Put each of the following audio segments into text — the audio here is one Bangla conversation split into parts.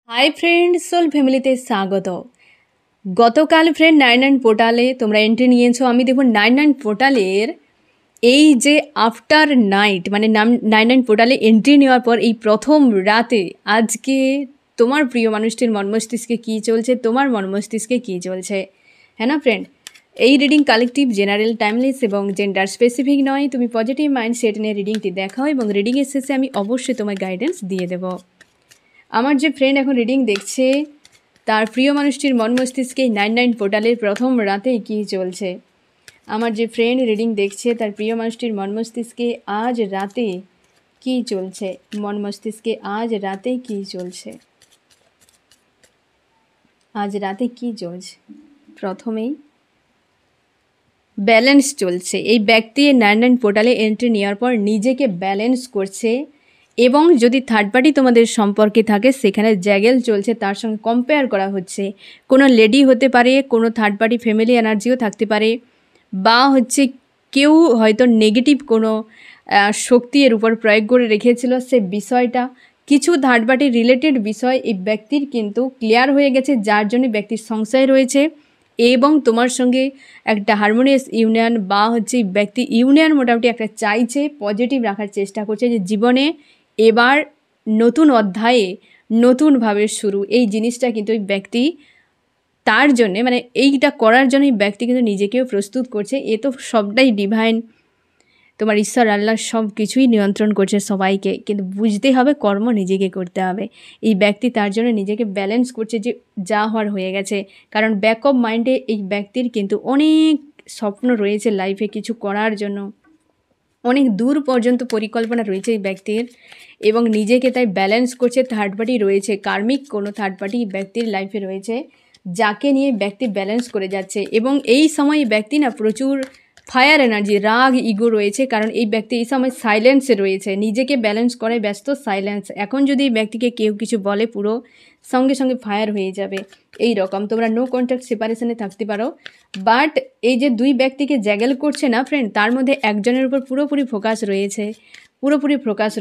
হাই ফ্রেন্ড, সোল ফ্যামিলিতে স্বাগত। গতকাল ফ্রেন্ড 99 পোর্টালে তোমরা এন্ট্রি নিয়েছো। আমি দেখব 99 পোর্টালের এই যে আফটার নাইট মানে 99 পোর্টালে এন্ট্রি নেওয়ার পর এই প্রথম রাতে আজকে তোমার প্রিয় মানুষটির মন মস্তিষ্কে কী চলছে, তোমার মন মস্তিষ্কে কী চলছে। হ্যাঁ না ফ্রেন্ড, এই রিডিং কালেকটিভ, জেনারেল, টাইমলেস এবং জেন্ডার স্পেসিফিক নয়। তুমি পজিটিভ মাইন্ডসেট নিয়ে রিডিংটি দেখাও এবং রিডিংয়ের শেষে আমি অবশ্যই তোমায় গাইডেন্স দিয়ে দেবো। আমার যে ফ্রেন্ড এখন রিডিং দেখছে তার প্রিয় মানুষটির মন মস্তিষ্কে 99 পোর্টালের প্রথম রাতে কী চলছে। আমার যে ফ্রেন্ড রিডিং দেখছে তার প্রিয় মানুষটির মন মস্তিষ্কে আজ রাতে কী চলছে, মন মস্তিষ্কে আজ রাতে কী চলছে, আজ রাতে কী চলছে। প্রথমেই ব্যালেন্স চলছে। এই ব্যক্তি 99 পোর্টালে এন্ট্রি নেওয়ার পর নিজেকে ব্যালেন্স করছে এবং যদি থার্ড পার্টি তোমাদের সম্পর্কে থাকে সেখানে জ্যাগেল চলছে, তার সঙ্গে কম্পেয়ার করা হচ্ছে। কোনো লেডি হতে পারে, কোনো থার্ড পার্টি ফ্যামিলি এনার্জিও থাকতে পারে, বা হচ্ছে কেউ হয়তো নেগেটিভ কোনো শক্তি এর উপর প্রয়োগ করে রেখেছিল। সে বিষয়টা কিছু থার্ড পার্টি রিলেটেড বিষয় এই ব্যক্তির কিন্তু ক্লিয়ার হয়ে গেছে, যার জন্য ব্যক্তির সংশয় রয়েছে এবং তোমার সঙ্গে একটা হারমোনিয়াস ইউনিয়ন বা হচ্ছে ব্যক্তি ইউনিয়ন মোটামুটি একটা চাইছে, পজিটিভ রাখার চেষ্টা করছে যে জীবনে এবার নতুন অধ্যায়ে নতুনভাবে শুরু। এই জিনিসটা কিন্তু ওই ব্যক্তি তার জন্যে মানে এইটা করার জন্যই ব্যক্তি কিন্তু নিজেকেও প্রস্তুত করছে। এ তো সবটাই ডিভাইন, তোমার ঈশ্বর আল্লাহ সব কিছুই নিয়ন্ত্রণ করছে সবাইকে, কিন্তু বুঝতে হবে কর্ম নিজেকে করতে হবে। এই ব্যক্তি তার জন্য নিজেকে ব্যালেন্স করছে যে যা হওয়ার হয়ে গেছে, কারণ ব্যাক অফ মাইন্ডে এই ব্যক্তির কিন্তু অনেক স্বপ্ন রয়েছে লাইফে কিছু করার জন্য, অনেক দূর পর্যন্ত পরিকল্পনা রয়েছে এই ব্যক্তির এবং নিজেকে তাই ব্যালেন্স করছে। থার্ড পার্টি রয়েছে, কার্মিক কোনো থার্ড পার্টি ব্যক্তির লাইফে রয়েছে যাকে নিয়ে ব্যক্তি ব্যালেন্স করে যাচ্ছে এবং এই সময় ব্যক্তি না প্রচুর ফায়ার এনার্জি, রাগ, ইগো রয়েছে, কারণ এই ব্যক্তি এই সময় সাইলেন্সে রয়েছে, নিজেকে ব্যালেন্স করে ব্যস্ত, সাইলেন্স। এখন যদি এই ব্যক্তিকে কেউ কিছু বলে পুরো সঙ্গে সঙ্গে ফায়ার হয়ে যাবে। এই রকম তোমরা নো কন্ট্যাক্ট সেপারেশনে থাকতে পারো, বাট এই যে দুই ব্যক্তিকে জ্যাগেল করছে না ফ্রেন্ড, তার মধ্যে একজনের উপর পুরোপুরি ফোকাস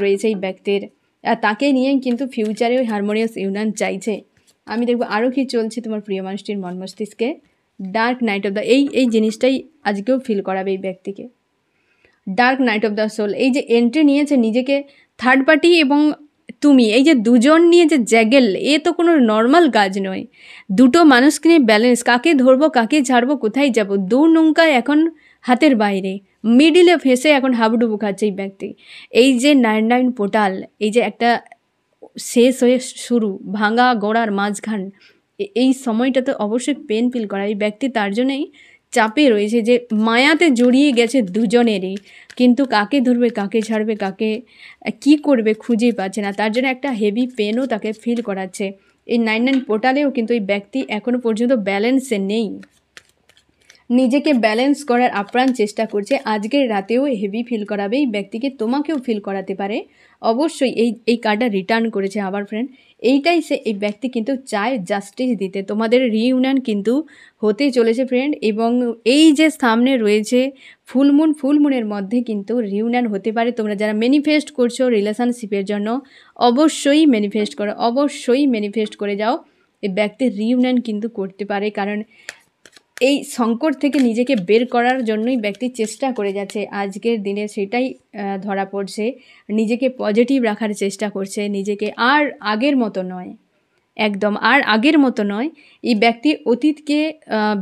রয়েছে এই ব্যক্তির, আর তাকে নিয়েই কিন্তু ফিউচারে ওই হারমোনিয়াস ইউনিয়ন চাইছে। আমি দেখব আরও কি চলছে তোমার প্রিয় মানুষটির মন মস্তিষ্কে। ডার্ক নাইট অফ দ্য এই জিনিসটাই আজকেও ফিল করাবে এই ব্যক্তিকে। Dark night of the soul, এই যে এন্ট্রি নিয়েছে নিজেকে থার্ড পার্টি এবং তুমি, এই যে দুজন নিয়ে যে জ্যাগেল, এ তো কোনো নর্মাল কাজ নয়। দুটো মানুষকে নিয়ে ব্যালেন্স, কাকে ধরবো কাকে ছাড়বো কোথায় যাব, দু নৌকায় এখন হাতের বাইরে, মিডিলে ফেসে এখন হাবুডুবু খাচ্ছে এই ব্যক্তি। এই যে 99 পোর্টাল, এই যে একটা শেষ হয়ে শুরু, ভাঙা গোড়ার মাঝখান, এই সময়টা তো অবশ্যই পেন ফিল করা। এই ব্যক্তি তার জন্যই চাপে রয়েছে যে মায়াতে জড়িয়ে গেছে দুজনেরই, কিন্তু কাকে ধরবে কাকে ছাড়বে কাকে কি করবে খুঁজেই পাচ্ছে না, তার জন্য একটা হেভি পেনও তাকে ফিল করাচ্ছে। এই 99 পোর্টালেও কিন্তু এই ব্যক্তি এখনও পর্যন্ত ব্যালেন্সে নেই, নিজেকে ব্যালেন্স করার আপ্রাণ চেষ্টা করছে। আজকের রাতেও হেভি ফিল করাবে এই ব্যক্তিকে, তোমাকেও ফিল করাতে পারে অবশ্যই। এই কার্ডটা রিটার্ন করেছে আবার ফ্রেন্ড, এইটাই সে এই ব্যক্তি কিন্তু চায় জাস্টিস দিতে। তোমাদের রিইউনিয়ন কিন্তু হতে চলেছে ফ্রেন্ড, এবং এই যে সামনে রয়েছে ফুলমুনের মধ্যে কিন্তু রিইউনিয়ন হতে পারে। তোমরা যারা ম্যানিফেস্ট করছো রিলেশনশিপের জন্য অবশ্যই ম্যানিফেস্ট করে যাও, এই ব্যক্তির রিইউনিয়ন কিন্তু করতে পারে, কারণ এই সংকট থেকে নিজেকে বের করার জন্যই ব্যক্তি চেষ্টা করে যাচ্ছে আজকের দিনে, সেটাই ধরা পড়ছে। নিজেকে পজিটিভ রাখার চেষ্টা করছে, নিজেকে আর আগের মতো নয়, একদম আর আগের মতো নয়। এই ব্যক্তি অতীতকে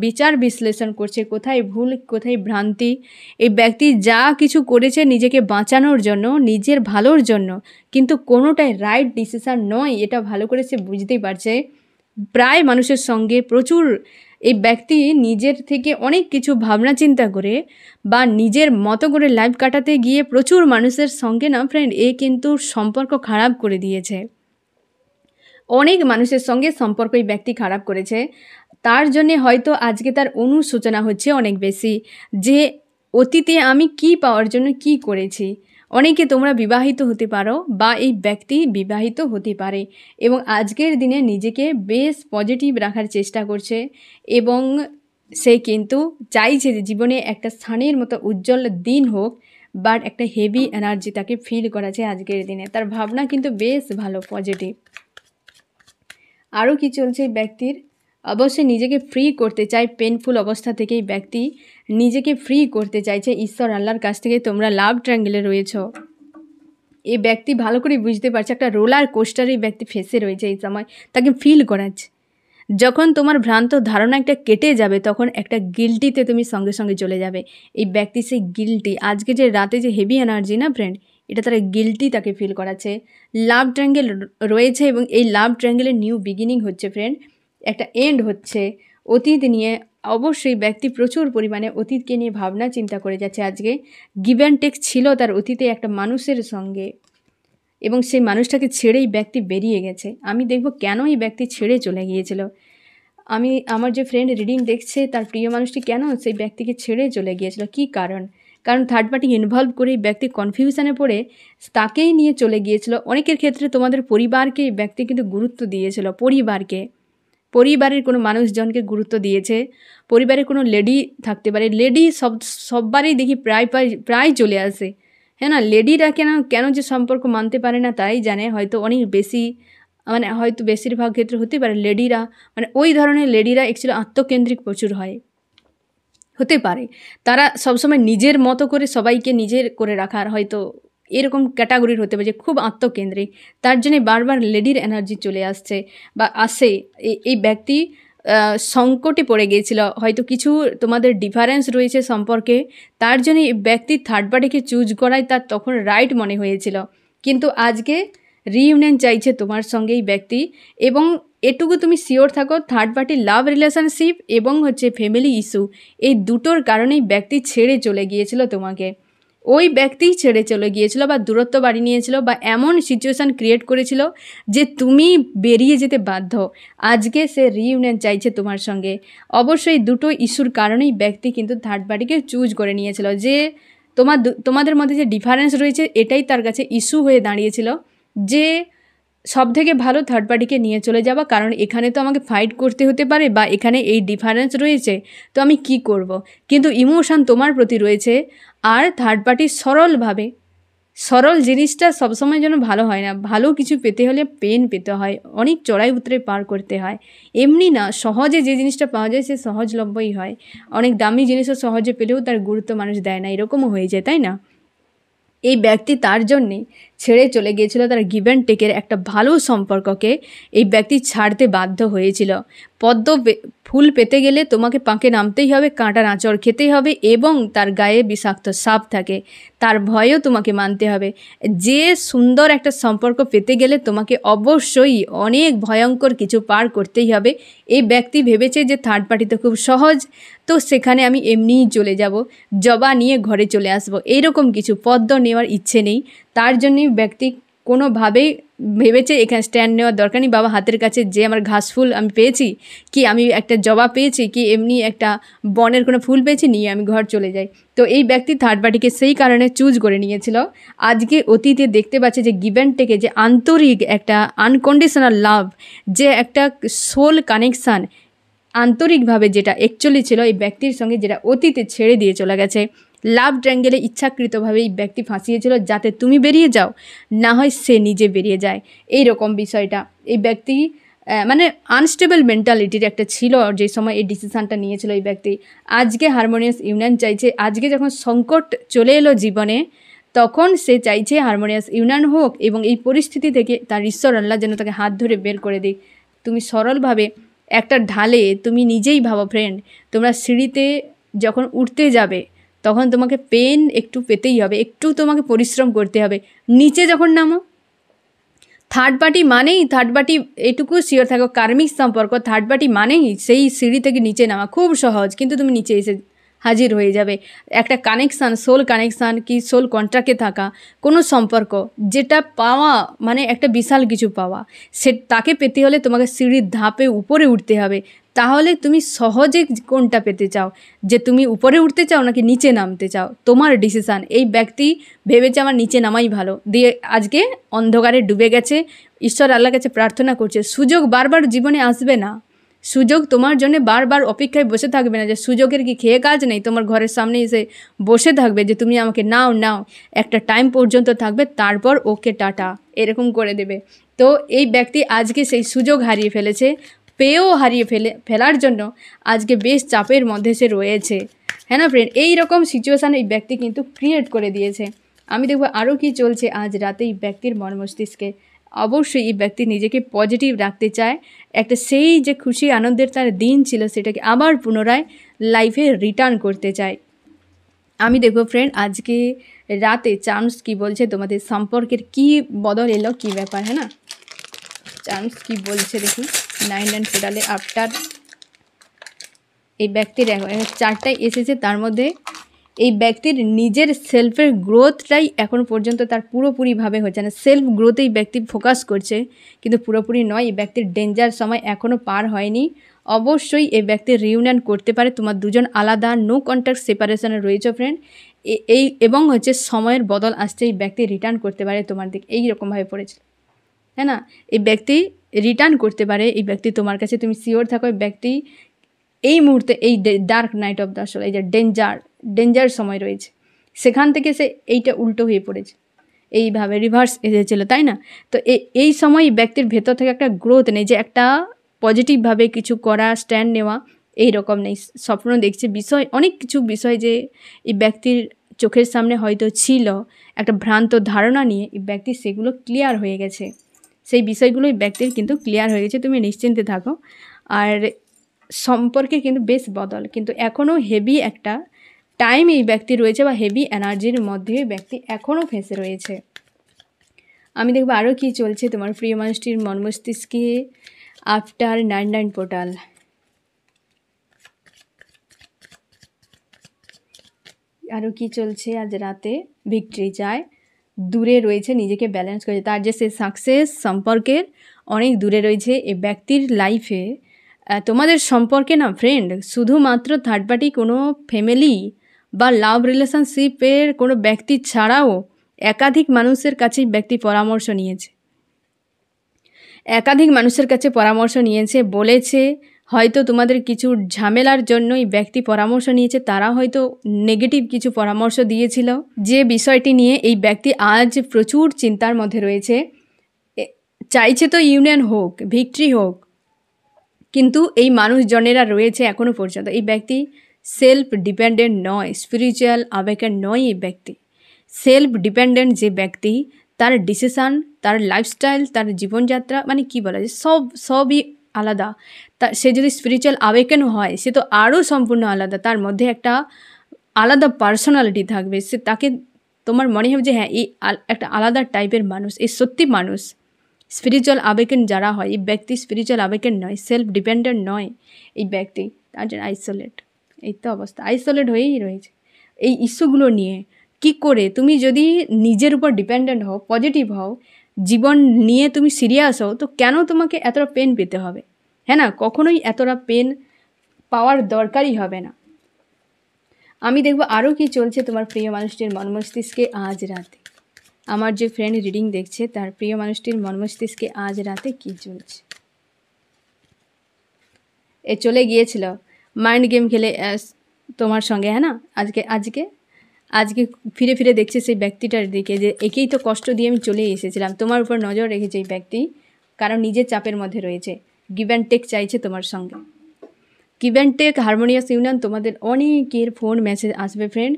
বিচার বিশ্লেষণ করছে, কোথায় ভুল কোথায় ভ্রান্তি। এই ব্যক্তি যা কিছু করেছে নিজেকে বাঁচানোর জন্য, নিজের ভালোর জন্য, কিন্তু কোনোটাই রাইট ডিসিশান নয়, এটা ভালো করে সে বুঝতেই পারছে। প্রায় মানুষের সঙ্গে প্রচুর এই ব্যক্তি নিজের থেকে অনেক কিছু ভাবনা চিন্তা করে বা নিজের মতো করে লাইফ কাটাতে গিয়ে প্রচুর মানুষের সঙ্গে না ফ্রেন্ড এ কিন্তু সম্পর্ক খারাপ করে দিয়েছে। অনেক মানুষের সঙ্গে সম্পর্ক এই ব্যক্তি খারাপ করেছে, তার জন্যে হয়তো আজকে তার অনুশোচনা হচ্ছে অনেক বেশি যে অতীতে আমি কি পাওয়ার জন্য কি করেছি। অনেকে তোমরা বিবাহিত হতে পারো বা এই ব্যক্তি বিবাহিত হতে পারে এবং আজকের দিনে নিজেকে বেশ পজিটিভ রাখার চেষ্টা করছে এবং সে কিন্তু চাইছে যে জীবনে একটা স্থানের মতো উজ্জ্বল দিন হোক, বাট একটা হেভি এনার্জি তাকে ফিল করাছে আজকের দিনে। তার ভাবনা কিন্তু বেশ ভালো, পজিটিভ। আরও কি চলছে এই ব্যক্তির, অবশ্যই নিজেকে ফ্রি করতে চায় পেনফুল অবস্থা থেকে। এই ব্যক্তি নিজেকে ফ্রি করতে চাইছে ঈশ্বর আল্লাহর কাছ থেকে। তোমরা লাভ ট্রায়াঙ্গেলে রয়েছো। এই ব্যক্তি ভালো করে বুঝতে পারছে একটা রোলার কোস্টারে এই ব্যক্তি ফেসে রয়েছে। এই সময় তাকে ফিল করাচ্ছে যখন তোমার ভ্রান্ত ধারণা একটা কেটে যাবে তখন একটা গিল্টিতে তুমি সঙ্গে সঙ্গে চলে যাবে। এই ব্যক্তি সেই গিল্টি, আজকে যে রাতে যে হেভি এনার্জি না ফ্রেন্ড, এটা তারা গিল্টি তাকে ফিল করাচ্ছে। লাভ ট্রায়াঙ্গেল রয়েছে এবং এই লাভ ট্রায়াঙ্গেলের নিউ বিগিনিং হচ্ছে ফ্রেন্ড, একটা এন্ড হচ্ছে। অতীত নিয়ে অবশ্যই ব্যক্তি প্রচুর পরিমাণে অতীতকে নিয়ে ভাবনা চিন্তা করে যাচ্ছে। আজকে গিভ অ্যান্ড টেক ছিল তার অতীতে একটা মানুষের সঙ্গে, এবং সেই মানুষটাকে ছেড়েই ব্যক্তি বেরিয়ে গেছে। আমি দেখব কেন এই ব্যক্তি ছেড়ে চলে গিয়েছিল। আমার যে ফ্রেন্ড রিডিং দেখছে তার প্রিয় মানুষটি কেন সেই ব্যক্তিকে ছেড়ে চলে গিয়েছিল, কী কারণ থার্ড পার্টি ইনভলভ করে এই ব্যক্তি কনফিউশনে পড়ে তাকেই নিয়ে চলে গিয়েছিল। অনেকের ক্ষেত্রে তোমাদের পরিবারকে এই ব্যক্তি কিন্তু গুরুত্ব দিয়েছিল, পরিবারের কোনো মানুষজনকে গুরুত্ব দিয়েছে। পরিবারের কোনো লেডি থাকতে পারে, লেডি সববারই দেখি প্রায় চলে আসে, হ্যাঁ না। লেডিরা কেন যে সম্পর্ক মানতে পারে না তাই জানে, হয়তো অনেক বেশি, মানে হয়তো বেশিরভাগ ক্ষেত্রে হতে পারে লেডিরা, মানে ওই ধরনের লেডিরা অ্যাকচুয়ালি আত্মকেন্দ্রিক প্রচুর হয়, হতে পারে। তারা সবসময় নিজের মতো করে সবাইকে নিজের করে রাখার হয়তো এরকম ক্যাটাগরির হতে পারে যে খুব আত্মকেন্দ্রিক, তার জন্যে বারবার লেডির এনার্জি চলে আসছে বা আসে। এই ব্যক্তি সংকটে পড়ে গিয়েছিল, হয়তো কিছু তোমাদের ডিফারেন্স রয়েছে সম্পর্কে, তার জন্য এই ব্যক্তি থার্ড পার্টিকে চুজ করায় তার তখন রাইট মনে হয়েছিল। কিন্তু আজকে রিইউনিয়ন চাইছে তোমার সঙ্গে এই ব্যক্তি, এবং এটুকু তুমি শিওর থাকো থার্ড পার্টি লাভ রিলেশনশিপ এবং হচ্ছে ফ্যামিলি ইস্যু, এই দুটোর কারণেই ব্যক্তি ছেড়ে চলে গিয়েছিল তোমাকে। ওই ব্যক্তিই ছেড়ে চলে গিয়েছিল বা দূরত্ব বাড়িয়ে নিয়েছিল বা এমন সিচুয়েশান ক্রিয়েট করেছিল যে তুমি বেরিয়ে যেতে বাধ্য। আজকে সে রিইউনিয়ন চাইছে তোমার সঙ্গে। অবশ্যই দুটো ইস্যুর কারণেই ব্যক্তি কিন্তু থার্ড পার্টিকে চুজ করে নিয়েছিল, যে তোমাদের মধ্যে যে ডিফারেন্স রয়েছে এটাই তার কাছে ইস্যু হয়ে দাঁড়িয়েছিল, যে সব থেকে ভালো থার্ড পার্টিকে নিয়ে চলে যাওয়া, কারণ এখানে তো আমাকে ফাইট করতে হতে পারে বা এখানে এই ডিফারেন্স রয়েছে, তো আমি কি করব। কিন্তু ইমোশান তোমার প্রতি রয়েছে, আর থার্ড পার্টি সরল জিনিসটা সবসময় যেন ভালো হয় না। ভালো কিছু পেতে হলে পেন পেতে হয়, অনেক চড়াই উতরে পার করতে হয়। এমনি না সহজে যে জিনিসটা পাওয়া যায় সে সহজলভ্যই হয়। অনেক দামি জিনিসও সহজে পেলেও তার গুরুত্ব মানুষ দেয় না, এরকমও হয়ে যায়, তাই না। এই ব্যক্তি তার জন্যে ছেড়ে চলে গিয়েছিল তার গিভ অ্যান্ড টেকের একটা ভালো সম্পর্ককে। এই ব্যক্তি ছাড়তে বাধ্য হয়েছিল। পদ্ম ফুল পেতে গেলে তোমাকে পাঁকে নামতেই হবে, কাঁটার আঁচড় খেতেই হবে, এবং তার গায়ে বিষাক্ত সাপ থাকে, তার ভয়ও তোমাকে মানতে হবে। যে সুন্দর একটা সম্পর্ক পেতে গেলে তোমাকে অবশ্যই অনেক ভয়ঙ্কর কিছু পার করতেই হবে। এই ব্যক্তি ভেবেছে যে থার্ড পার্টি তো খুব সহজ, তো সেখানে আমি এমনিই চলে যাব, জবা নিয়ে ঘরে চলে আসবো, এইরকম কিছু পদ্ম নেওয়ার ইচ্ছে নেই। তার জন্যই ব্যক্তি কোনোভাবেই ভেবেছে এখানে স্ট্যান্ড নেওয়ার দরকার নেই। বাবা হাতের কাছে যে আমার ঘাস ফুল আমি পেয়েছি, কি আমি একটা জবা পেয়েছি, কি এমনি একটা বনের কোনো ফুল পেয়েছি, নিয়ে আমি ঘর চলে যাই। তো এই ব্যক্তি থার্ড পার্টিকে সেই কারণে চুজ করে নিয়েছিল। আজকে অতীতে দেখতে পাচ্ছে যে গিভ অ্যান্ড টেকে যে আন্তরিক একটা আনকন্ডিশনাল লাভ, যে একটা সোল কানেকশান আন্তরিকভাবে যেটা অ্যাকচুয়ালি ছিল এই ব্যক্তির সঙ্গে, যেটা অতীতে ছেড়ে দিয়ে চলে গেছে। লাভ ট্রায়াঙ্গেলে ইচ্ছাকৃতভাবে এই ব্যক্তি ফাঁসিয়েছিল যাতে তুমি বেরিয়ে যাও, না হয় সে নিজে বেরিয়ে যায়। এই রকম বিষয়টা এই ব্যক্তি মানে আনস্টেবল মেন্টালিটির একটা ছিল যে সময় এই ডিসিশানটা নিয়েছিল এই ব্যক্তি। আজকে হারমোনিয়াস ইউনিয়ন চাইছে। আজকে যখন সংকট চলে এলো জীবনে, তখন সে চাইছে হারমোনিয়াস ইউনিয়ন হোক, এবং এই পরিস্থিতি থেকে তার ঈশ্বর আল্লাহ যেন তাকে হাত ধরে বের করে দিক। তুমি সরলভাবে একটা ঢালে, তুমি নিজেই ভাবো ফ্রেন্ড, তোমরা সিঁড়িতে যখন উঠতে যাবে তখন তোমাকে পেন একটু পেতেই হবে, একটু তোমাকে পরিশ্রম করতে হবে। নিচে যখন নামো, থার্ড পার্টি এটুকু শিওর থাকো, কার্মিক সম্পর্ক থার্ড পার্টি মানেই সেই সিঁড়ি থেকে নিচে নামা খুব সহজ, কিন্তু তুমি নিচে এসে হাজির হয়ে যাবে। একটা কানেকশান, সোল কানেকশান কি সোল কন্ট্রাক্টে থাকা কোনো সম্পর্ক, যেটা পাওয়া মানে একটা বিশাল কিছু পাওয়া, তাকে পেতে হলে তোমাকে সিঁড়ির ধাপে উপরে উঠতে হবে। তাহলে তুমি সহজে কোনটা পেতে চাও, যে তুমি উপরে উঠতে চাও নাকি নিচে নামতে চাও, তোমার ডিসিশান। এই ব্যক্তি ভেবেছে আমার নিচে নামাই ভালো, দিয়ে আজকে অন্ধকারে ডুবে গেছে। ঈশ্বর আল্লাহর কাছে প্রার্থনা করছে, সুযোগ বারবার জীবনে আসবে না, সুযোগ তোমার জন্য বারবার অপেক্ষায় বসে থাকবে না, যে সুযোগের কি খেয়ে কাজ নেই, তোমার ঘরের সামনে এসে বসে থাকবে যে তুমি আমাকে নাও, একটা টাইম পর্যন্ত থাকবে, তারপর ওকে টাটা এরকম করে দেবে। তো এই ব্যক্তি আজকে সেই সুযোগ হারিয়ে ফেলেছে, পেয়েও হারিয়ে ফেলার জন্য আজকে বেশ চাপের মধ্যে সে রয়েছে। হ্যাঁ না ফ্রেন্ড, এই রকম সিচুয়েশান এই ব্যক্তি কিন্তু ক্রিয়েট করে দিয়েছে। আমি দেখব আরও কি চলছে আজ রাতে এই ব্যক্তির মন মস্তিষ্কে। অবশ্যই এই ব্যক্তি নিজেকে পজিটিভ রাখতে চায়, একটা সেই যে খুশি আনন্দের তার দিন ছিল সেটাকে আবার পুনরায় লাইফে রিটার্ন করতে চায়। আমি দেখব ফ্রেন্ড আজকে রাতে চান্স কি বলছে, তোমাদের সম্পর্কের কি বদল এলো, কি ব্যাপার, হ্যাঁ না। চান্স কি বলছে দেখি। 9 টোটালে আফটার এই ব্যক্তির চারটায় এসেছে, তার মধ্যে এই ব্যক্তির নিজের সেলফের গ্রোথটাই এখনও পর্যন্ত তার পুরোপুরিভাবে হচ্ছে না। সেলফ গ্রোথেই ব্যক্তি ফোকাস করছে, কিন্তু পুরোপুরি নয়। এই ব্যক্তির ডেঞ্জার সময় এখনও পার হয়নি। অবশ্যই এই ব্যক্তির রিউনিয়ন করতে পারে। তোমার দুজন আলাদা, নো কন্ট্যাক্ট সেপারেশনে রয়েছে ফ্রেন্ড। এই এবং হচ্ছে সময়ের বদল আসছে, এই ব্যক্তি রিটার্ন করতে পারে তোমার দিকে, এইরকমভাবে পড়েছিল, হ্যাঁ না। এই ব্যক্তি রিটার্ন করতে পারে, এই ব্যক্তি তোমার কাছে, তুমি শিওর থাকো। এই ব্যক্তি এই মুহূর্তে এই dark night of the soul, এই যে ডেঞ্জার সময় রয়েছে, সেখান থেকে সে এইটা উল্টো হয়ে পড়েছে, এইভাবে রিভার্স এসেছিল, তাই না। তো এই সময় ব্যক্তির ভেতর থেকে একটা গ্রোথ নেই, যে একটা পজিটিভভাবে কিছু করা, স্ট্যান্ড নেওয়া, এই রকম নেই। স্বপ্ন দেখছে, বিষয় অনেক কিছু বিষয় যে এই ব্যক্তির চোখের সামনে হয়তো ছিল, একটা ভ্রান্ত ধারণা নিয়ে এই ব্যক্তি সেগুলো ক্লিয়ার হয়ে গেছে। সেই বিষয়গুলো এই ব্যক্তির কিন্তু ক্লিয়ার হয়ে গেছে, তুমি নিশ্চিন্তে থাকো। আর সম্পর্কে কিন্তু বেশ বদল, কিন্তু এখনও হেভি একটা টাইম এই ব্যক্তি রয়েছে, বা হেভি এনার্জির মধ্যে ব্যক্তি এখনও ফেঁসে রয়েছে। আমি দেখব আরও কি চলছে তোমার প্রিয় মানুষটির মন মস্তিষ্কে আফটার 9 পোর্টাল। আরও কি চলছে আজ রাতে। ভিক্টরি চায়, দূরে রয়েছে, নিজেকে ব্যালেন্স করেছে, তার যে সে সাকসেস সম্পর্কের অনেক দূরে রয়েছে এই ব্যক্তির লাইফে। তোমাদের সম্পর্কে না ফ্রেন্ড, শুধুমাত্র থার্ড পার্টি কোনো ফ্যামিলি বা লাভ রিলেশনশিপের কোনো ব্যক্তি ছাড়াও একাধিক মানুষের কাছেই ব্যক্তি পরামর্শ নিয়েছে, একাধিক মানুষের কাছে পরামর্শ নিয়েছে, বলেছে হয়তো তোমাদের কিছু ঝামেলার জন্যই ব্যক্তি পরামর্শ নিয়েছে, তারা হয়তো নেগেটিভ কিছু পরামর্শ দিয়েছিল, যে বিষয়টি নিয়ে এই ব্যক্তি আজ প্রচুর চিন্তার মধ্যে রয়েছে। চাইছে তো ইউনিয়ন হোক, ভিক্টরি হোক, কিন্তু এই মানুষজনেরা রয়েছে এখনও পর্যন্ত। এই ব্যক্তি সেলফ ডিপেন্ডেন্ট নয়, স্পিরিচুয়াল আবেগের নয়। এই ব্যক্তি সেলফ ডিপেন্ডেন্ট যে ব্যক্তি, তার ডিসিশান, তার লাইফস্টাইল, তার জীবনযাত্রা, মানে কি বলা যায়, সবই আলাদা। সে যদি স্পিরিচুয়াল আবেগেন হয়, সে তো আরও সম্পূর্ণ আলাদা, তার মধ্যে একটা আলাদা পার্সোনালিটি থাকবে। সে তাকে তোমার মনে হবে যে হ্যাঁ, এই একটা আলাদা টাইপের মানুষ, এই সত্যি মানুষ। স্পিরিচুয়াল আবেগেন যারা হয়, এই ব্যক্তি স্পিরিচুয়াল আবেগেন নয়, সেলফ ডিপেন্ডেন্ট নয় এই ব্যক্তি, তার জন্য আইসোলেট। এই তো অবস্থা, আইসোলেট হয়েই রয়েছে এই ইস্যুগুলো নিয়ে। কি করে তুমি যদি নিজের উপর ডিপেন্ডেন্ট হও, পজিটিভ হও, জীবন নিয়ে তুমি সিরিয়াস হও, তো কেন তোমাকে এতটা পেন পেতে হবে, হ্যাঁ না। কখনোই এতটা পেন পাওয়ার দরকারই হবে না। আমি দেখব আরও কি চলছে তোমার প্রিয় মানুষটির মন মস্তিষ্কে আজ রাতে। আমার যে ফ্রেন্ড রিডিং দেখছে, তার প্রিয় মানুষটির মন মস্তিষ্কে আজ রাতে কী চলছে। চলে গিয়েছিল মাইন্ড গেম খেলে তোমার সঙ্গে, হ্যাঁ না। আজকে ফিরে ফিরে দেখছে সেই ব্যক্তিটার দিকে, যে একেই তো কষ্ট দিয়ে আমি চলে এসেছিলাম। তোমার উপর নজর রেখেছে এই ব্যক্তি, কারণ নিজের চাপের মধ্যে রয়েছে। গিভ অ্যান্ড টেক চাইছে তোমার সঙ্গে, give and take, harmonious union. তোমাদের অনেকের ফোন মেসেজ আসবে ফ্রেন্ড,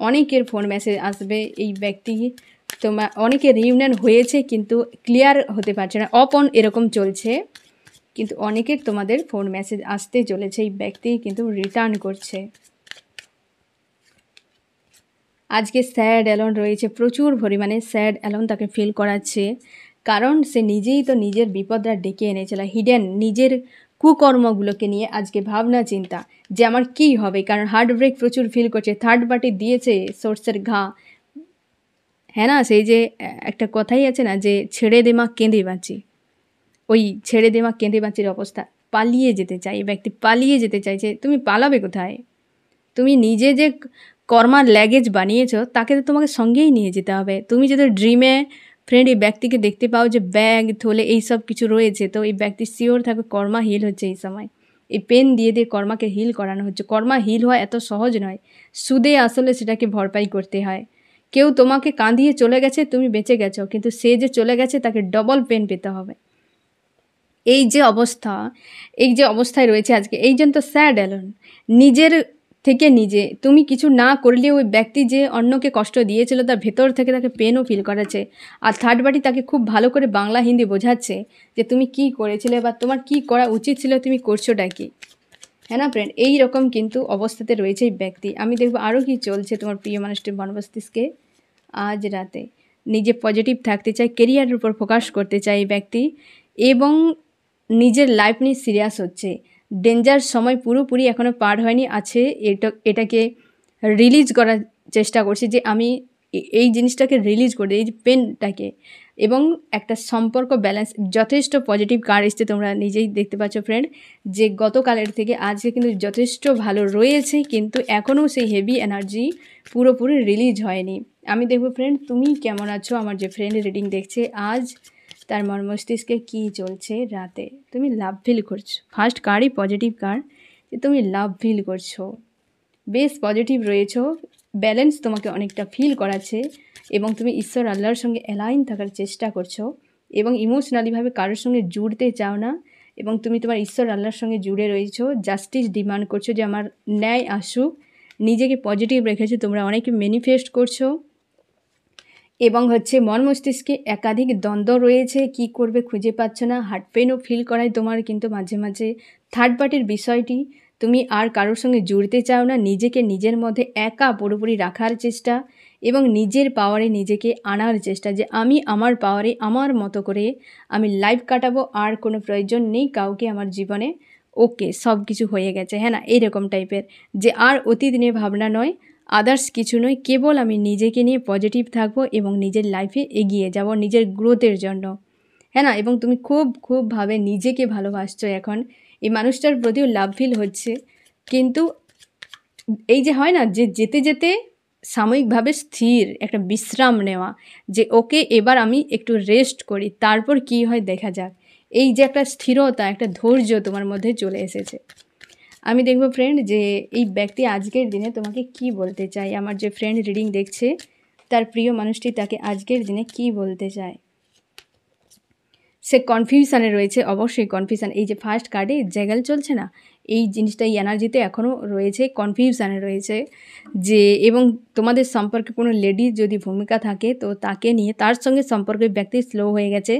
অনেকের ফোন মেসেজ আসবে। এই ব্যক্তি তোমার অনেকের রিউনিয়ন হয়েছে, কিন্তু ক্লিয়ার হতে পারছে না, অন এরকম চলছে, কিন্তু অনেকের তোমাদের ফোন মেসেজ আসতে চলেছে। এই ব্যক্তি কিন্তু রিটার্ন করছে। আজকে স্যাড অ্যালোন রয়েছে, প্রচুর পরিমাণে স্যাড অ্যালোন তাকে ফিল করাচ্ছে, কারণ সে নিজেই তো নিজের বিপদটা ডেকে এনেছিল। হিডেন নিজের কুকর্মগুলোকে নিয়ে আজকে ভাবনা চিন্তা, যে আমার কী হবে, কারণ হার্ট ব্রেক প্রচুর ফিল করছে। থার্ড পার্টি দিয়েছে সোর্সের ঘা, হ্যাঁ না। সেই যে একটা কথাই আছে না, যে ছেড়ে দে মা কেঁদে বাঁচি, ওই ছেড়ে দে মা কেঁদে বাঁচির অবস্থা। পালিয়ে যেতে চাই, ব্যক্তি পালিয়ে যেতে চাইছে। তুমি পালাবে কোথায়? তুমি নিজে যে কর্মার ল্যাগেজ বানিয়েছো, তাকে তো তোমাকে সঙ্গেই নিয়ে যেতে হবে। তুমি যদি ড্রিমে ফ্রেন্ড এই ব্যক্তিকে দেখতে পাও যে ব্যাগ থলে এইসব কিছু রয়েছে, তো এই ব্যক্তি শিওর থাকবে কর্মা হিল হচ্ছে এই সময়। এই পেন দিয়ে দিয়ে কর্মাকে হিল করানো হচ্ছে। কর্মা হিল হওয়া এত সহজ নয়, সুদে আসলে সেটাকে ভরপাই করতে হয়। কেউ তোমাকে কাঁদিয়ে চলে গেছে, তুমি বেঁচে গেছো, কিন্তু সে যে চলে গেছে তাকে ডবল পেন পেতে হবে। এই যে অবস্থা, এই যে অবস্থায় রয়েছে আজকে, এই জন্য তো স্যাড অ্যালোন। নিজের থেকে নিজে তুমি কিছু না করলেও ওই ব্যক্তি যে অন্যকে কষ্ট দিয়েছিল তার ভেতর থেকে তাকে পেনও ফিল করাচ্ছে, আর থার্ড পার্টি তাকে খুব ভালো করে বাংলা হিন্দি বোঝাচ্ছে যে তুমি কি করেছিলে বা তোমার কি করা উচিত ছিল, তুমি করছোটা কি। হ্যাঁ না ফ্রেন্ড, এই রকম কিন্তু অবস্থাতে রয়েছে এই ব্যক্তি। আমি দেখবো আরও কি চলছে তোমার প্রিয় মানুষটির মনোমস্তিষ্কে আজ রাতে। নিজে পজিটিভ থাকতে চাই, কেরিয়ারের উপর ফোকাস করতে চাই এই ব্যক্তি, এবং নিজের লাইফ নিয়ে সিরিয়াস হচ্ছে। ডেঞ্জার সময় পুরোপুরি এখনও পার হয়নি, আছে এটাকে রিলিজ করার চেষ্টা করছি, যে আমি এই জিনিসটাকে রিলিজ করে এই পেনটাকে। এবং একটা সম্পর্ক ব্যালেন্স, যথেষ্ট পজিটিভ কার্ড এসছে, তোমরা নিজেই দেখতে পাচ্ছ ফ্রেন্ড, যে গতকালের থেকে আজকে কিন্তু যথেষ্ট ভালো রয়েছে, কিন্তু এখনও সেই হেভি এনার্জি পুরোপুরি রিলিজ হয়নি। আমি দেখবো ফ্রেন্ড তুমি কেমন আছো, আমার যে ফ্রেন্ড রিডিং দেখছে আজ তার মন মস্তিষ্কে কী চলছে রাতে। তুমি লাভ ফিল করছো, ফার্স্ট কার্ডই পজিটিভ কার্ড, যে তুমি লাভ ফিল করছো, বেশ পজিটিভ রয়েছো, ব্যালেন্স তোমাকে অনেকটা ফিল করাচ্ছে, এবং তুমি ঈশ্বর আল্লাহর সঙ্গে অ্যালাইন থাকার চেষ্টা করছো, এবং ইমোশনালিভাবে কারোর সঙ্গে জুড়তে চাও না, এবং তুমি তোমার ঈশ্বর আল্লাহর সঙ্গে জুড়ে রয়েছো, জাস্টিস ডিমান্ড করছো যে আমার ন্যায় আসুক, নিজেকে পজিটিভ রেখেছো, তোমরা অনেকে ম্যানিফেস্ট করছো, এবং মন মস্তিষ্কে একাধিক দ্বন্দ্ব রয়েছে, কি করবে খুঁজে পাচ্ছ না, হার্ট পেনও ফিল করায় তোমার, কিন্তু মাঝে মাঝে থার্ড পার্টির বিষয়টি, তুমি আর কারোর সঙ্গে জুড়তে চাও না, নিজেকে নিজের মধ্যে একা পুরোপুরি রাখার চেষ্টা, এবং নিজের পাওয়ারে নিজেকে আনার চেষ্টা, যে আমি আমার পাওয়ারে আমার মতো করে আমি লাইফ কাটাবো, আর কোনো প্রয়োজন নেই কাউকে আমার জীবনে, ওকে সব কিছু হয়ে গেছে, হ্যাঁ না, এইরকম টাইপের, যে আর অতীত নিয়ে ভাবনা নয়, আদার্স কিছু নয়, কেবল আমি নিজেকে নিয়ে পজিটিভ থাকবো এবং নিজের লাইফে এগিয়ে যাব নিজের গ্রোথের জন্য, হ্যাঁ না। এবং তুমি খুবভাবে নিজেকে ভালোবাসছো এখন, এই মানুষটার প্রতিও লাভ ফিল হচ্ছে, কিন্তু এই যে হয় না যে যেতে যেতে সাময়িকভাবে স্থির একটা বিশ্রাম নেওয়া, যে ওকে এবার আমি একটু রেস্ট করি, তারপর কি হয় দেখা যাক, এই যে একটা স্থিরতা, একটা ধৈর্য তোমার মধ্যে চলে এসেছে। আমি দেখবো ফ্রেন্ড যে এই ব্যক্তি আজকের দিনে তোমাকে কি বলতে চায়, আমার যে ফ্রেন্ড রিডিং দেখছে তার প্রিয় মানুষটি তাকে আজকের দিনে কি বলতে চায়। সে কনফিউশানে রয়েছে, অবশ্যই কনফিউশান, এই যে ফার্স্ট কার্ডে জায়গাল চলছে না, এই জিনিসটা এই এনার্জিতে এখনও রয়েছে, কনফিউশানে রয়েছে, যে এবং তোমাদের সম্পর্কে কোনো লেডির যদি ভূমিকা থাকে তো তাকে নিয়ে, তার সঙ্গে সম্পর্কের ব্যক্তি স্লো হয়ে গেছে,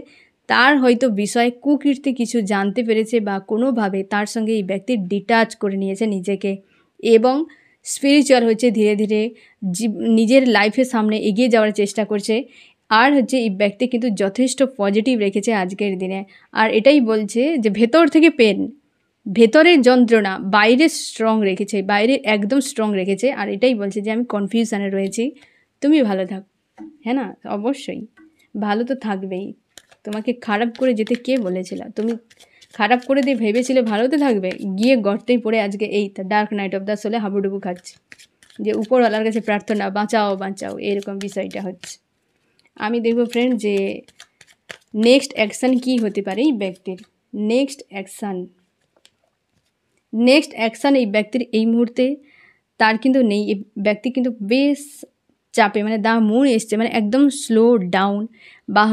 তার হয়তো বিষয়ে কুকীর্তি কিছু জানতে পেরেছে, বা কোনোভাবে তার সঙ্গে এই ব্যক্তি ডিটাচ করে নিয়েছে নিজেকে, এবং স্পিরিচুয়াল হচ্ছে, ধীরে ধীরে নিজের লাইফের সামনে এগিয়ে যাওয়ার চেষ্টা করছে, আর এই ব্যক্তি কিন্তু যথেষ্ট পজিটিভ রেখেছে আজকের দিনে, আর এটাই বলছে যে ভেতর থেকে পেন, ভেতরের যন্ত্রণা বাইরে স্ট্রং রেখেছে, বাইরে একদম স্ট্রং রেখেছে, আর এটাই বলছে যে আমি কনফিউশনে রয়েছি, তুমি ভালো থাক, হ্যাঁ না, অবশ্যই ভালো তো থাকবেই, তোমাকে খারাপ করে যেতে কে বলেছিল, তুমি খারাপ করে দিয়ে ভেবেছিলে ভালো তো থাকবে, গিয়ে গর্তেই পড়ে আজকে এই ডার্ক নাইট অফ দ্য সোলে হাবুডুবু খাচ্ছে, যে উপরওয়ালার কাছে প্রার্থনা, বাঁচাও বাঁচাও, এরকম বিষয়টা হচ্ছে। আমি দেখব ফ্রেন্ড যে নেক্সট অ্যাকশান কি হতে পারে এই ব্যক্তির, নেক্সট অ্যাকশান এই ব্যক্তির এই মুহূর্তে তার কিন্তু নেই, এই ব্যক্তি কিন্তু বেশ চাপে, মানে দা মুন এসছে, মানে একদম স্লো ডাউন, বা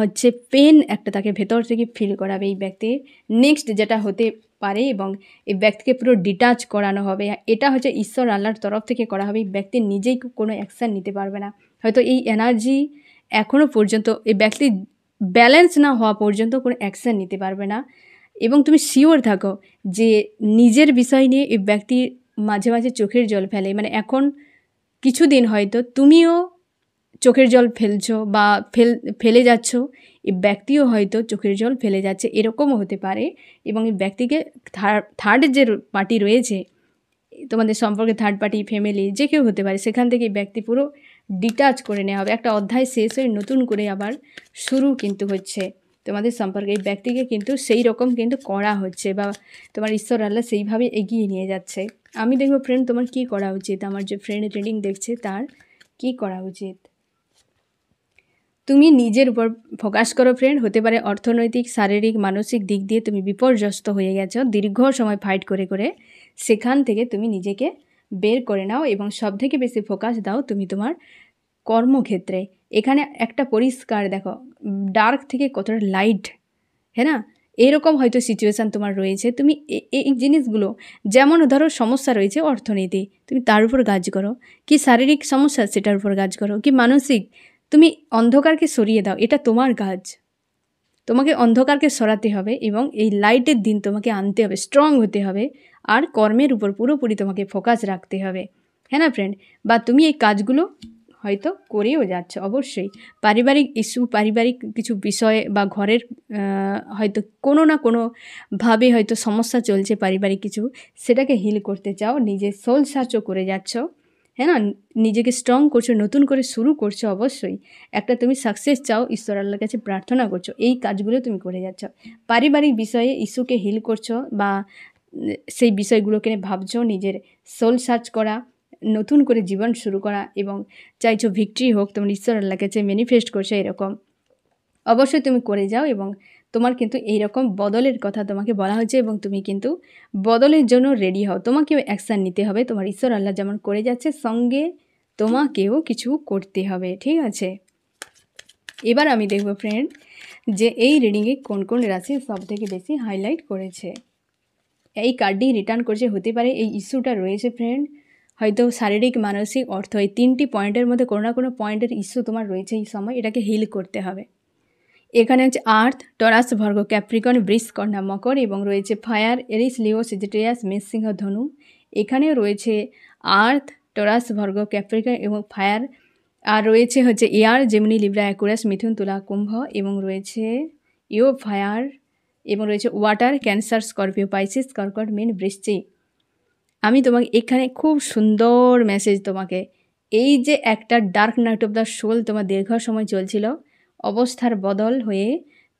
পেন একটা তাকে ভেতর থেকে ফিল করাবে এই ব্যক্তির। নেক্সট যেটা হতে পারে, এবং এই ব্যক্তিকে পুরো ডিটাচ করানো হবে, এটা ঈশ্বর আল্লাহর তরফ থেকে করা হবে, এই ব্যক্তি নিজেই কোনো অ্যাকশান নিতে পারবে না, হয়তো এই এনার্জি এখনও পর্যন্ত এই ব্যক্তি ব্যালেন্স না হওয়া পর্যন্ত কোনো অ্যাকশান নিতে পারবে না, এবং তুমি শিওর থাকো যে নিজের বিষয় নিয়ে এই ব্যক্তি মাঝে মাঝে চোখের জল ফেলে, মানে এখন কিছুদিন হয়তো তুমিও চোখের জল ফেলছো বা ফেলে যাচ্ছ, এই ব্যক্তিও হয়তো চোখের জল ফেলে যাচ্ছে, এরকমও হতে পারে, এবং এই ব্যক্তিকে থার্ড যে পার্টি রয়েছে তোমাদের সম্পর্কে, থার্ড পার্টি, ফ্যামিলি, যে কেউ হতে পারে, সেখান থেকে এই ব্যক্তি পুরো ডিটাচ করে নেওয়া হবে, একটা অধ্যায় শেষ হয়ে নতুন করে আবার শুরু কিন্তু হচ্ছে তোমাদের সম্পর্কে, এই ব্যক্তিকে কিন্তু সেই রকম কিন্তু করা হচ্ছে, বা তোমার ঈশ্বর আল্লাহ সেইভাবে এগিয়ে নিয়ে যাচ্ছে। আমি দেখবো ফ্রেন্ড তোমার কি করা উচিত, আমার যে ফ্রেন্ড রিডিং দেখছে তার কি করা উচিত। তুমি নিজের উপর ফোকাস করো ফ্রেন্ড, হতে পারে অর্থনৈতিক, শারীরিক, মানসিক দিক দিয়ে তুমি বিপর্যস্ত হয়ে গেছো দীর্ঘ সময় ফাইট করে করে, সেখান থেকে তুমি নিজেকে বের করে নাও, এবং সব থেকে বেশি ফোকাস দাও তুমি তোমার কর্মক্ষেত্রে এখানে একটা পরিষ্কার দেখো, ডার্ক থেকে কতটা লাইট, হ্যাঁ না, এরকম হয়তো সিচুয়েশান তোমার রয়েছে। তুমি এই জিনিসগুলো, যেমন ধরো সমস্যা রয়েছে অর্থনীতি, তুমি তার উপর কাজ করো, কি শারীরিক সমস্যা সেটার উপর কাজ করো, কি মানসিক, তুমি অন্ধকারকে সরিয়ে দাও, এটা তোমার কাজ। তোমাকে অন্ধকারকে সরাতে হবে এবং এই লাইটের দিন তোমাকে আনতে হবে, স্ট্রং হতে হবে, আর কর্মের উপর পুরোপুরি তোমাকে ফোকাস রাখতে হবে, হ্যাঁ না ফ্রেন্ড। বা তুমি এই কাজগুলো হয়তো করেও যাচ্ছ অবশ্যই। পারিবারিক ইস্যু, পারিবারিক কিছু বিষয়ে বা ঘরের হয়তো কোনো না কোনোভাবে হয়তো সমস্যা চলছে পারিবারিক কিছু, সেটাকে হিল করতে চাও, নিজে সোল সার্চও করে যাচ্ছ, হ্যাঁ না, নিজেকে স্ট্রং করছো, নতুন করে শুরু করছো। অবশ্যই একটা তুমি সাকসেস চাও, ঈশ্বর আল্লাহর কাছে প্রার্থনা করছো, এই কাজগুলো তুমি করে যাচ্ছ। পারিবারিক বিষয়ে ইস্যুকে হিল করছো বা সেই বিষয়গুলোকে নিয়ে ভাবছো, নিজের সোল সার্চ করা, নতুন করে জীবন শুরু করা এবং চাইছো ভিক্টরি হোক, তোমার ঈশ্বর আল্লাহর কাছে ম্যানিফেস্ট করছো, এরকম অবশ্যই তুমি করে যাও। এবং তোমার কিন্তু এইরকম বদলের কথা তোমাকে বলা হয়েছে এবং তুমি কিন্তু বদলের জন্য রেডি হও। তোমাকেও অ্যাকশান নিতে হবে, তোমার ঈশ্বর আল্লাহ যেমন করে যাচ্ছে সঙ্গে তোমাকেও কিছু করতে হবে, ঠিক আছে। এবার আমি দেখব ফ্রেন্ড যে এই রিডিংয়ে কোন কোন রাশি সবথেকে বেশি হাইলাইট করেছে। এই কার্ডটি রিটার্ন করছে, হতে পারে এই ইস্যুটা রয়েছে ফ্রেন্ড, হয়তো শারীরিক, মানসিক, অর্থ, এই তিনটি পয়েন্টের মধ্যে কোনো না কোনো পয়েন্টের ইস্যু তোমার রয়েছে এই সময়, এটাকে হিল করতে হবে। এখানে হচ্ছে আর্থ, টরাস, ভার্গো, ক্যাপ্রিকন, বৃষ, কন্যা, মকর এবং রয়েছে ফায়ার, এরিস, লিও, সেজিটেরিয়াস, মেষ, সিংহ, ধনু। এখানেও রয়েছে আর্থ, টরাস, ভার্গো, ক্যাপ্রিকন এবং ফায়ার। আর রয়েছে হচ্ছে এয়ার, জেমিনি, লিব্রা, অ্যাকুয়ারিয়াস, মিথুন, তুলা, কুম্ভ এবং রয়েছে ইও ফায়ার এবং রয়েছে ওয়াটার, ক্যান্সার, স্করপিও, পাইসিস, কর্কট, মীন, বৃশ্চিক। আমি তোমাকে এখানে খুব সুন্দর মেসেজ তোমাকে, এই যে একটা dark night of the soul তোমার দীর্ঘ সময় চলছিল, অবস্থার বদল হয়ে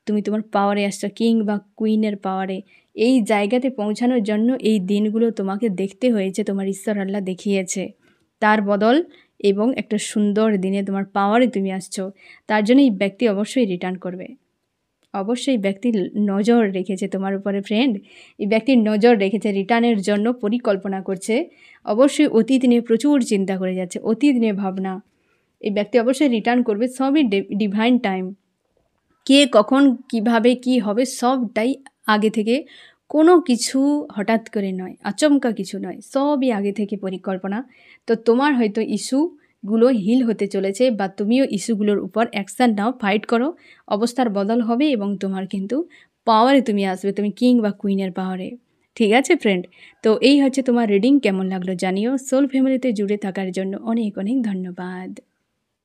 তুমি তোমার পাওয়ারে আসছো, কিং বা কুইনের পাওয়ারে। এই জায়গাতে পৌঁছানোর জন্য এই দিনগুলো তোমাকে দেখতে হয়েছে, তোমার ঈশ্বর আল্লাহ দেখিয়েছে তার বদল, এবং একটা সুন্দর দিনে তোমার পাওয়ারে তুমি আসছো। তার জন্য এই ব্যক্তি অবশ্যই রিটার্ন করবে, অবশ্যই ব্যক্তি নজর রেখেছে তোমার উপরে ফ্রেন্ড। এই ব্যক্তির নজর রেখেছে, রিটার্নের জন্য পরিকল্পনা করছে, অবশ্যই অতীত নিয়ে প্রচুর চিন্তা করে যাচ্ছে, অতীত নিয়ে ভাবনা। এই ব্যক্তি অবশ্যই রিটার্ন করবে, সবই ডিভাইন টাইম। কে কখন কিভাবে কি হবে সবটাই আগে থেকে, কোনো কিছু হঠাৎ করে নয়, আচমকা কিছু নয়, সবই আগে থেকে পরিকল্পনা। তো তোমার হয়তো ইস্যুগুলো হিল হতে চলেছে বা তুমিও ইস্যুগুলোর উপর অ্যাকশান নাও, ফাইট করো, অবস্থার বদল হবে এবং তোমার কিন্তু পাওয়ারে তুমি আসবে, তুমি কিং বা কুইনের পাওয়ারে। ঠিক আছে ফ্রেন্ড, তো এই হচ্ছে তোমার রিডিং। কেমন লাগলো জানিও। সোল ফ্যামিলিতে জুড়ে থাকার জন্য অনেক অনেক ধন্যবাদ।